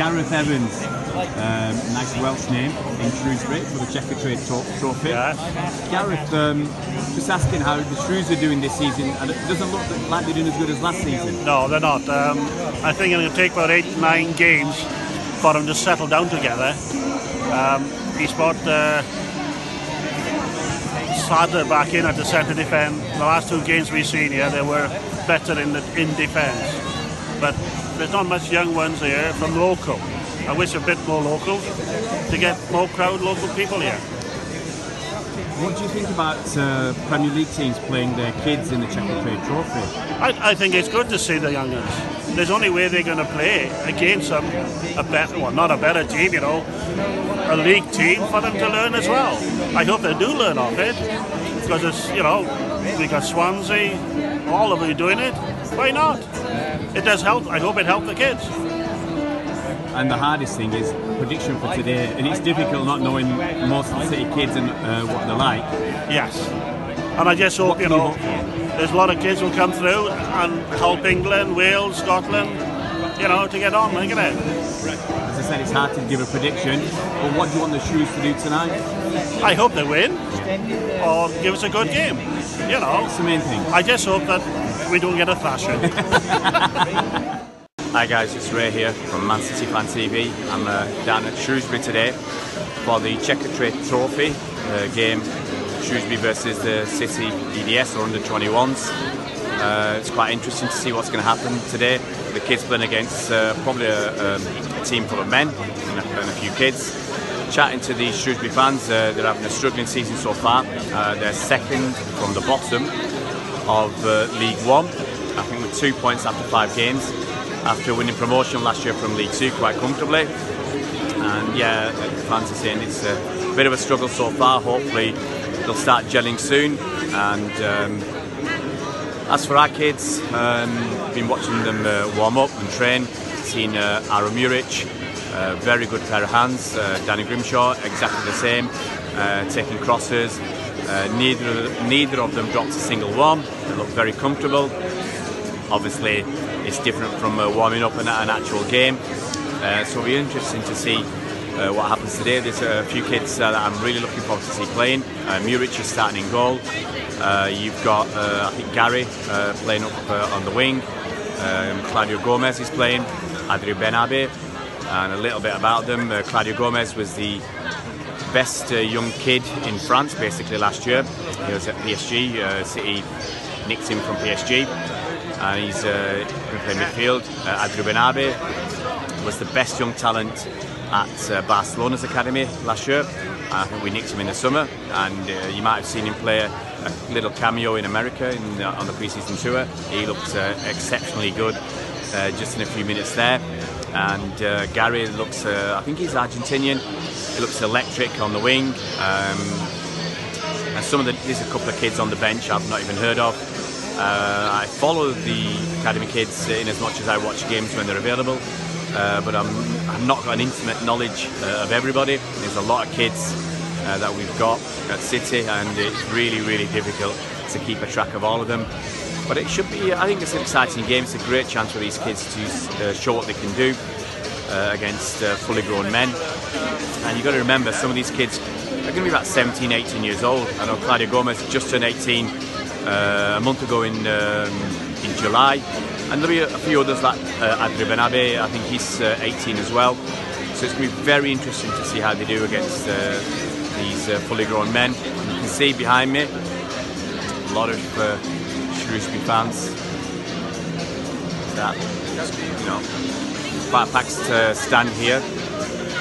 Gareth Evans, nice Welsh name in Shrewsbury for the Checkatrade trophy. Yeah. Gareth, just asking how the Shrews are doing this season, and it doesn't look like they're doing as good as last season. No, they're not. I think it'll take about 8-9 games for them to settle down together. He's brought Sadler back in at the centre defence. The last 2 games we've seen here, they were better in defence. But there's not much young ones here from local. I wish a bit more local to get more crowd local people here. What do you think about Premier League teams playing their kids in the Checkatrade trophy? I think it's good to see the young ones. There's only way they're going to play against a better one, not a better team, you know, a league team for them to learn as well. I hope they do learn off it, because it's, you know, we got Swansea, all of them doing it. Why not? It does help. I hope it helped the kids. And the hardest thing is prediction for today, and it's difficult not knowing most of the City kids and what they're like. Yes, and I just hope, you know, there's a lot of kids will come through and help England, Wales, Scotland, you know, to get on, isn't it? As I said, it's hard to give a prediction, but what do you want the Shrews to do tonight? I hope they win, or give us a good game, you know. That's the main thing. I just hope that we don't get a thrashing. Hi guys, it's Ray here from mcfcfantv. I'm down at Shrewsbury today for the Checkatrade trophy game, Shrewsbury versus the City EDS or under-21s. It's quite interesting to see what's going to happen today. The kids playing against probably a team full of men and a few kids. Chatting to the Shrewsbury fans, they're having a struggling season so far. They're second from the bottom of League One, I think with 2 points after 5 games. After winning promotion last year from League 2 quite comfortably. And yeah, the fans are saying it's a bit of a struggle so far. Hopefully they'll start gelling soon. And as for our kids, been watching them warm up and train. Seen Aaron Muric, very good pair of hands. Danny Grimshaw, exactly the same, taking crosses. Neither of them dropped a single one. They look very comfortable. Obviously, it's different from warming up in an actual game. So it'll be interesting to see what happens today. There's a few kids that I'm really looking forward to see playing. Muric is starting in goal. You've got, I think, Gary playing up on the wing. Claudio Gomez is playing. Adrien Benabe. And a little bit about them. Claudio Gomez was the best young kid in France, basically, last year. He was at PSG. City nicked him from PSG. And he's going to play midfield. Adrien Benabe was the best young talent at Barcelona's academy last year. I think we nicked him in the summer, and you might have seen him play a little cameo in America on the pre-season tour. He looked exceptionally good just in a few minutes there. And Gary looks, I think he's Argentinian. He looks electric on the wing. And there's a couple of kids on the bench I've not even heard of. I follow the academy kids in as much as I watch games when they're available, but I've not got an intimate knowledge of everybody. There's a lot of kids that we've got at City, and it's really, really difficult to keep a track of all of them. But it should be, I think it's an exciting game. It's a great chance for these kids to show what they can do against fully grown men. And you've got to remember, some of these kids are going to be about 17, 18 years old. I know Claudio Gomez just turned 18 a month ago in July, and there'll be a few others like Adrien Benabe. I think he's 18 as well. So it's going to be very interesting to see how they do against these fully grown men. And you can see behind me a lot of Shrewsbury fans. That, you know, quite a packed stand here.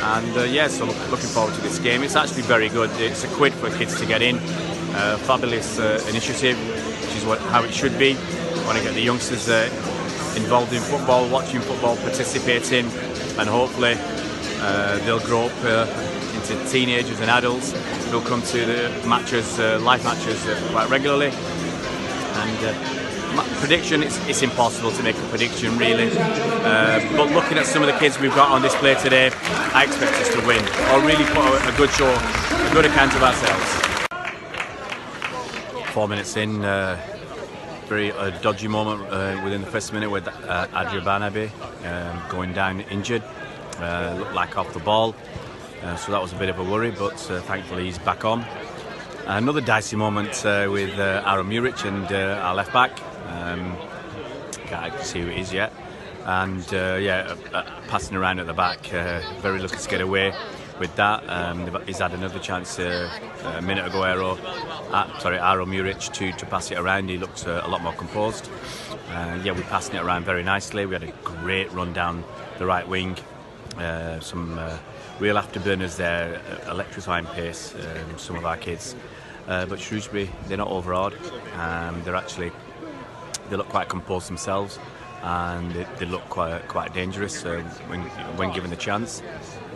And yeah, so looking forward to this game. It's actually very good. It's a quid for kids to get in. Fabulous initiative, which is how it should be. Want to get the youngsters involved in football, watching football, participating, and hopefully they'll grow up into teenagers and adults who'll come to the matches, live matches quite regularly. And prediction, it's impossible to make a prediction really, but looking at some of the kids we've got on display today, I expect us to win, or really put a good show, a good account of ourselves. 4 minutes in, very dodgy moment within the first minute with Adrien Benabe going down injured. looked like off the ball, so that was a bit of a worry, but thankfully he's back on. Another dicey moment with Aaron Muric and our left back. Can't see who it is yet. And passing around at the back, very lucky to get away with that. He's had another chance a minute ago, Aaron Muric to pass it around. He looked a lot more composed. We're passing it around very nicely. We had a great run down the right wing. Some real afterburners there, electrifying pace, some of our kids. But Shrewsbury, they're not overawed. They look quite composed themselves, and they look quite dangerous when given the chance.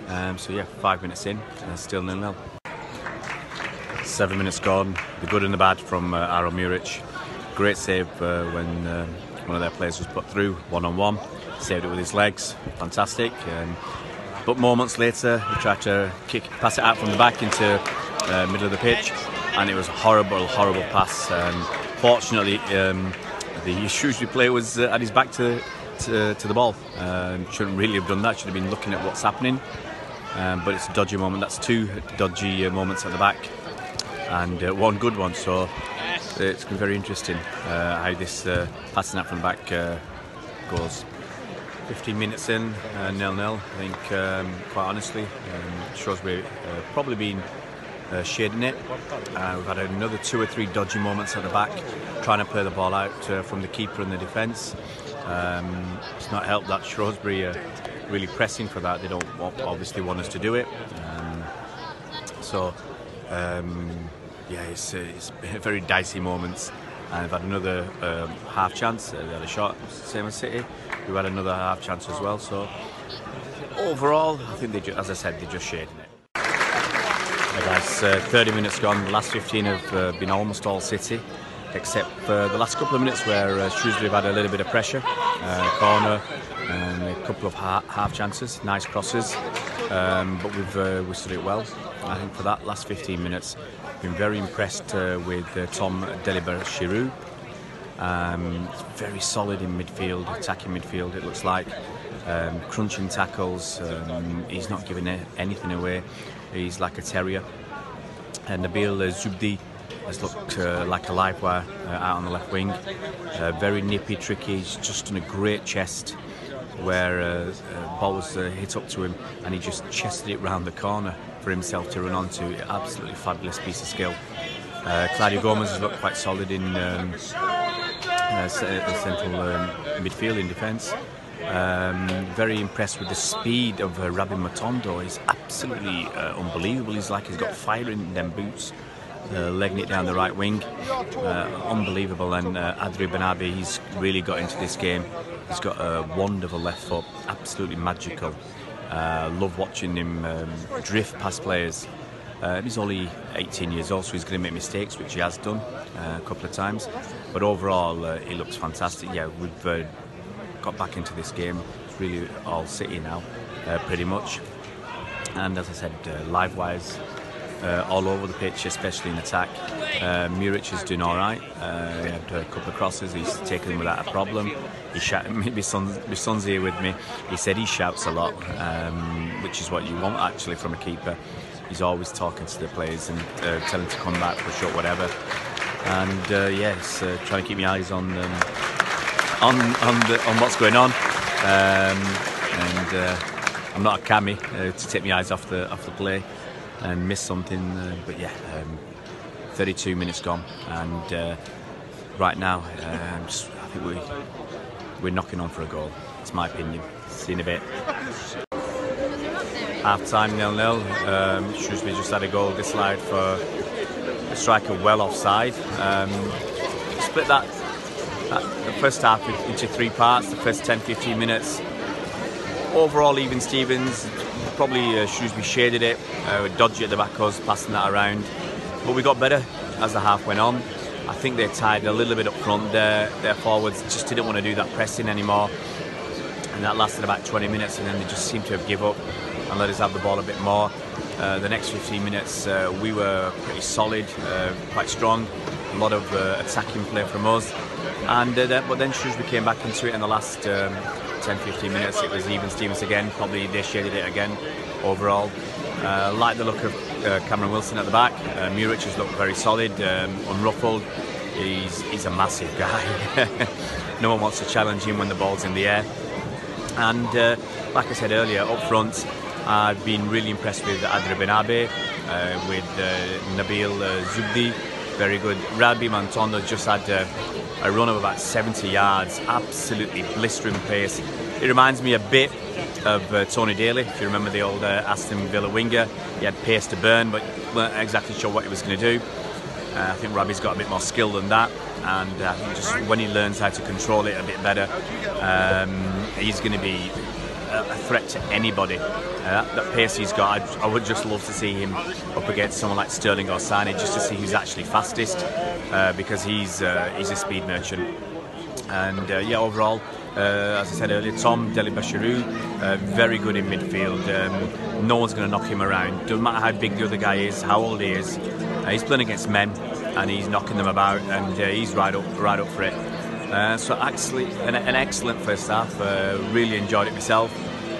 5 minutes in, still 0-0. 7 minutes gone. The good and the bad from Aaron Muric. Great save when one of their players was put through one-on-one. Saved it with his legs. Fantastic. But moments later, he tried to pass it out from the back into middle of the pitch, and it was a horrible pass. Fortunately, the Shrewsbury player was at his back to the ball. Shouldn't really have done that. Should have been looking at what's happening. But it's a dodgy moment. That's two dodgy moments at the back, and one good one. So it's been very interesting how this passing out from the back goes. 15 minutes in, 0-0. I think, quite honestly, Shrewsbury probably been shading it. We've had another 2 or 3 dodgy moments at the back, trying to play the ball out from the keeper and the defence. It's not helped that Shrewsbury are really pressing for that. They don't obviously want us to do it. It's very dicey moments. And we've had another half chance. They had a shot, same as City. We've had another half chance as well. So overall, I think as I said, they're just shading it. Hey guys, 30 minutes gone. The last 15 have been almost all City, except for the last couple of minutes where Shrewsbury have had a little bit of pressure, corner, and a couple of half chances, nice crosses. But we've stood it well. I think for that last 15 minutes, been very impressed with Tom Shrews. Very solid in midfield, attacking midfield. It looks like crunching tackles. He's not giving anything away. He's like a terrier. And Nabil Zubdi has looked like a live wire out on the left wing. Very nippy, tricky. He's just done a great chest where ball was hit up to him, and he just chested it round the corner for himself to run onto. Absolutely fabulous piece of skill. Claudio Gomez has looked quite solid in central midfield in defence. Very impressed with the speed of Rabbi Matondo. He's absolutely unbelievable. He's like he's got fire in them boots, legging it down the right wing. Unbelievable. And Adri Benabi, he's really got into this game. He's got a wonderful left foot, absolutely magical. Love watching him drift past players. He's only 18 years old, so he's going to make mistakes, which he has done a couple of times. But overall, he looks fantastic. Yeah, we've got back into this game. It's really all City now, pretty much. And as I said, live-wise, all over the pitch, especially in attack. Muric is doing all right. He had a couple of crosses. He's taken them without a problem. He my son's here with me. He said he shouts a lot, which is what you want actually from a keeper. He's always talking to the players and telling them to come back, push up, whatever. And yes, trying to keep my eyes on what's going on. I'm not a cammy to take my eyes off the play and miss something. But yeah, 32 minutes gone, and right now, I think we're knocking on for a goal. It's my opinion. See you in a bit. Half time 0-0. Shrewsbury just had a goal disallowed for a striker well offside. Split that the first half into 3 parts. The first 10-15 minutes. Overall, even Stevens. Probably Shrewsbury shaded it. Dodgy at the back of us, passing that around. But we got better as the half went on. I think they tied a little bit up front there. Their forwards just didn't want to do that pressing anymore. And that lasted about 20 minutes, and then they just seemed to have given up and let us have the ball a bit more. The next 15 minutes we were pretty solid, quite strong. a lot of attacking play from us, and but then Shrewsbury came back into it in the last 10-15 minutes. It was even Stevens again. Probably they shaded it again overall. Like the look of Cameron Wilson at the back. Murich has looked very solid, unruffled. He's a massive guy. No one wants to challenge him when the ball's in the air. And like I said earlier, up front, I've been really impressed with Adra Benabe, with Nabil Zubdi, very good. Rabi Mantondo just had a run of about 70 yards, absolutely blistering pace. It reminds me a bit of Tony Daly, if you remember the old Aston Villa winger. He had pace to burn, but weren't exactly sure what he was going to do. I think Rabi's got a bit more skill than that, and I think just when he learns how to control it a bit better, he's going to be a threat to anybody. That pace he's got, I would just love to see him up against someone like Sterling or Sané, just to see who's actually fastest, because he's a speed merchant. And yeah, overall, as I said earlier, Tom Delibashiru, very good in midfield. No one's going to knock him around. Doesn't matter how big the other guy is, how old he is. He's playing against men, and he's knocking them about, and he's right up for it. So actually, an excellent first half. Really enjoyed it myself.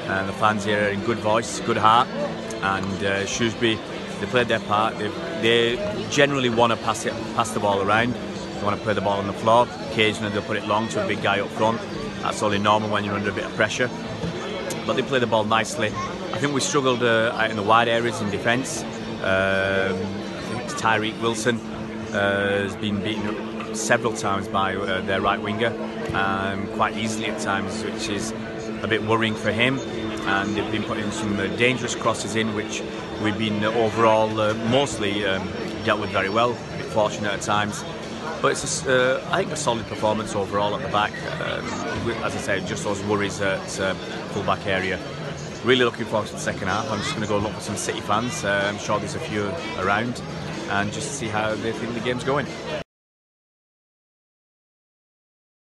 The fans here are in good voice, good heart, and Shrewsbury, they played their part. They generally want to pass the ball around. They want to play the ball on the floor. Occasionally they'll put it long to a big guy up front. That's only normal when you're under a bit of pressure. But they play the ball nicely. I think we struggled out in the wide areas in defence. I think Tyreek Wilson has been beaten several times by their right winger, quite easily at times, which is a bit worrying for him. And they've been putting some dangerous crosses in, which we've been overall mostly dealt with very well. A bit fortunate at times, but it's I think a solid performance overall at the back. As I say, just those worries at full-back area. Really looking forward to the second half. I'm just going to go look for some City fans. I'm sure there's a few around, and just see how they think the game's going.